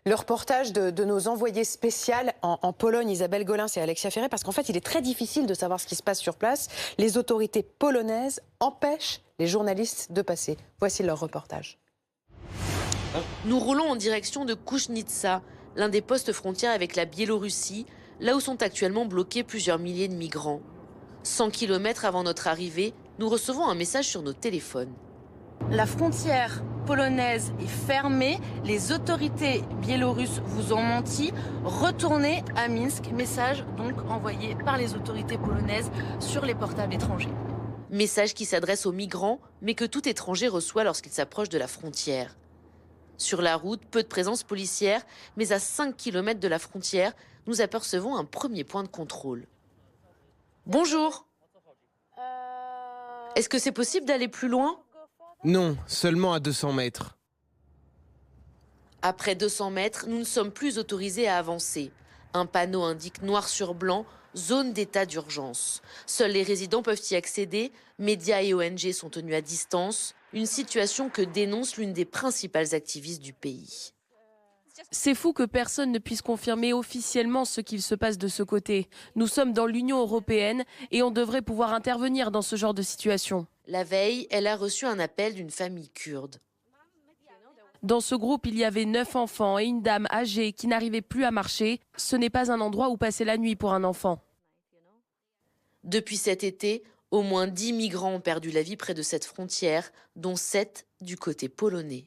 Le reportage de nos envoyés spéciales en Pologne, Isabelle Golins et Alexia Ferré, parce qu'en fait, il est très difficile de savoir ce qui se passe sur place. Les autorités polonaises empêchent les journalistes de passer. Voici leur reportage. Nous roulons en direction de Kuźnica, l'un des postes frontières avec la Biélorussie, là où sont actuellement bloqués plusieurs milliers de migrants. 100 km avant notre arrivée, nous recevons un message sur nos téléphones. La frontière polonaise est fermée. Les autorités biélorusses vous ont menti. Retournez à Minsk. Message donc envoyé par les autorités polonaises sur les portables étrangers. Message qui s'adresse aux migrants, mais que tout étranger reçoit lorsqu'il s'approche de la frontière. Sur la route, peu de présence policière, mais à 5 km de la frontière, nous apercevons un premier point de contrôle. Bonjour. Est-ce que c'est possible d'aller plus loin ? Non, seulement à 200 mètres. Après 200 mètres, nous ne sommes plus autorisés à avancer. Un panneau indique noir sur blanc « Zone d'état d'urgence ». Seuls les résidents peuvent y accéder, médias et ONG sont tenus à distance, une situation que dénonce l'une des principales activistes du pays. C'est fou que personne ne puisse confirmer officiellement ce qu'il se passe de ce côté. Nous sommes dans l'Union européenne et on devrait pouvoir intervenir dans ce genre de situation. La veille, elle a reçu un appel d'une famille kurde. Dans ce groupe, il y avait 9 enfants et une dame âgée qui n'arrivait plus à marcher. Ce n'est pas un endroit où passer la nuit pour un enfant. Depuis cet été, au moins 10 migrants ont perdu la vie près de cette frontière, dont 7 du côté polonais.